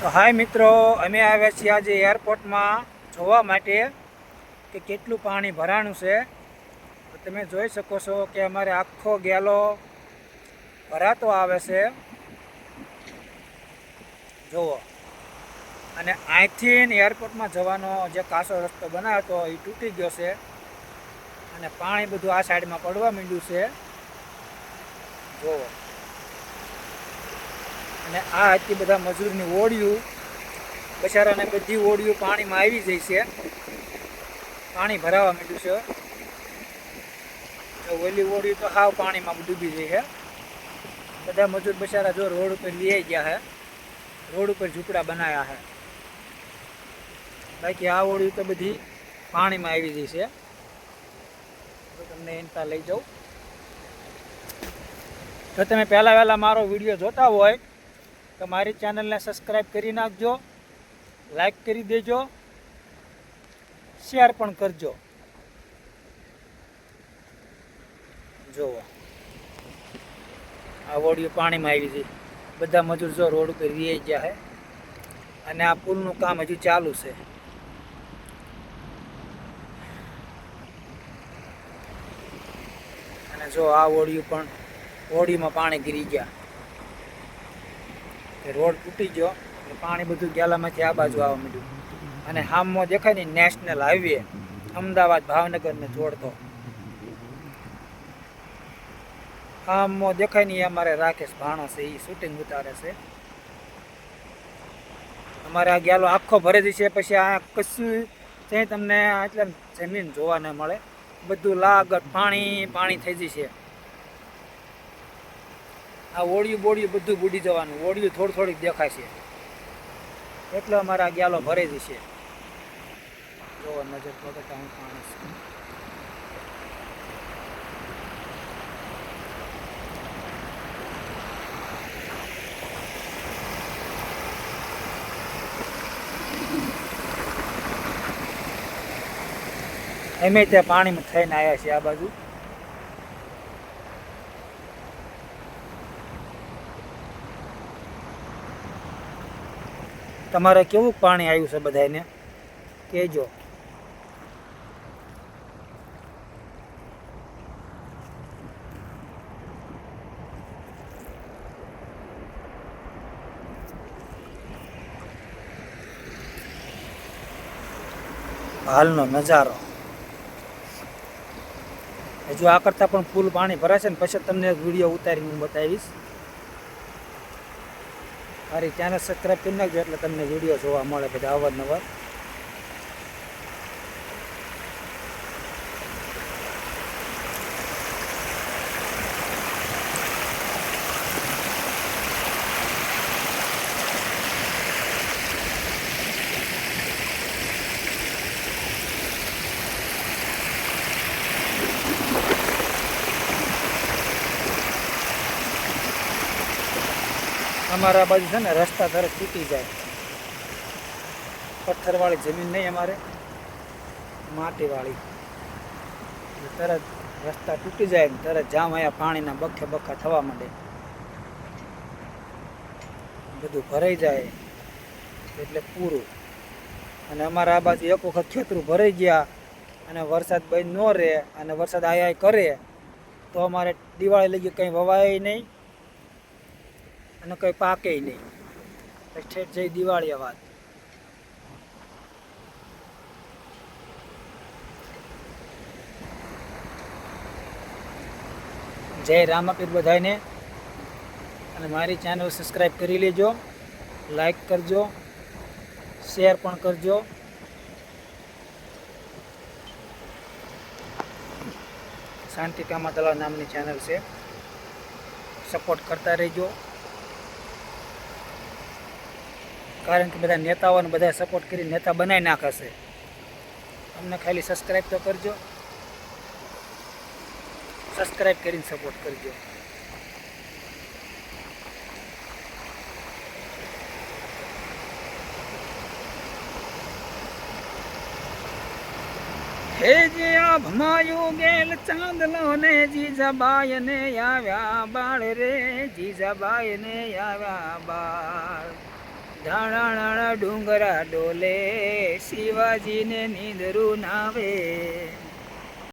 તો હાય મિત્રો, અમે આવ્યા છીએ આજે એરપોર્ટમાં જોવા માટે કે કેટલું પાણી ભરાણું છે. તો તમે જોઈ શકો છો કે અમારે આખો ગેલો ભરાતો આવે છે. જુઓ, અને અહીંથી એરપોર્ટમાં જવાનો જે કાચો રસ્તો બનાવ્યો હતો એ તૂટી ગયો છે અને પાણી બધું આ સાઈડમાં પડવા માંડ્યું છે. જુઓ, અને આ હતી બધા મજૂરની ઓળિયું, બચારાને બધી ઓળિયું પાણીમાં આવી જાય છે. પાણી ભરાવા માંડ્યું છે. તો ઓલી ઓળિયું તો હાવ પાણીમાં ડૂબી જાય છે. બધા મજૂર બચારા જો રોડ ઉપર લઈ ગયા છે, રોડ ઉપર ઝૂંપડા બનાવ્યા છે. બાકી આ ઓળિયું તો બધી પાણીમાં આવી જાય છે. તો તમને એનતા લઈ જાઉં. જો તમે પહેલાં મારો વિડીયો જોતા હોય તો મારી ચેનલને સબસ્ક્રાઈબ કરી નાખજો, લાઈક કરી દેજો, શેર પણ કરજો. જુઓ, આ ઓડિયો પાણીમાં આવી જાય. બધા મજૂર જો રોડ ઉપર રિયાઈ ગયા છે અને આ પુલનું કામ હજુ ચાલુ છે. અને જો આ ઓડિયું પણ ઓડીમાં પાણી ગીરી ગયા, રોડ તૂટી ગયો, પાણી બધું ગેલામાંથી આ બાજુ આવવા માંડ્યું. અને હામમાં દેખાય ને નેશનલ હાઈવે અમદાવાદ ભાવનગરને જોડતો, હામમાં દેખાય ને એ અમારે રાકેશ ભાણો છે, એ શૂટિંગ ઉતારે છે. અમારે આ ગેલો આખો ભરી દેશે, પછી આ કશું ત્યાં તમને એટલે જમીન જોવા ન મળે, બધું લાગત પાણી પાણી થઈ જશે. આ ઓળિયું બોળિયું બધું બુડી જવાનું, ઓળિયું થોડીક દેખાશે એટલે અમારા ગેલો ભરી જશે. જોવા નજર પડે તો હું પાણી છે. એમે ત્યાં પાણીમાં થઈને આવ્યા છે આ બાજુ. તમારે કેવું પાણી આવ્યું છે બધાને કહેજો. હાલનો નજારો હજુ આ કરતાં પણ ફૂલ પાણી ભરાશે ને પછી તમને વિડીયો ઉતારીને હું બતાવીશ. મારી ચેનલ સબસ્ક્રાઈબ કરી નાખજો એટલે તમને વિડીયો જોવા મળે બધા અવારનવાર. અમારા બાજુ છે ને રસ્તા તરત તૂટી જાય. પથ્થરવાળી જમીન નહીં અમારે, માટીવાળી. તરત રસ્તા તૂટી જાય ને તરત જામ અહીંયા પાણીના બખા થવા માંડે, બધું ભરાઈ જાય એટલે પૂરું. અને અમારા આ બાજુ એક વખત ખેતરું ભરાઈ ગયા અને વરસાદ બંધ ન રહે અને વરસાદ આયા કરે તો અમારે દિવાળી લગી કંઈ વવાય નહીં અને કંઈ પાકે નહીં. ઠેઠ જઈ દિવાળી વાત. જય રામાપીર બધાને. અને મારી ચેનલ સબસ્ક્રાઈબ કરી લેજો, લાઈક કરજો, શેર પણ કરજો. શાંતિકામા તલાવ નામની ચેનલ છે, સપોર્ટ કરતા રહેજો. કારણ કે બધા નેતાઓને બધા સપોર્ટ કરી નેતા બનાવી નાખશે. અમને ખાલી સબસ્ક્રાઈબ તો કરજો, સબસ્ક્રાઈબ કરીને સપોર્ટ કરજો. હે જે આભમાયું ગેલ ચાંદલો ને જીજાબાઈ ને આવ્યા બાળ રે, જીજાબાઈ ને આવ્યા બાળ. ધાણા ડુંગરા ડોલે, શિવાજીને નીંદરું નાવે.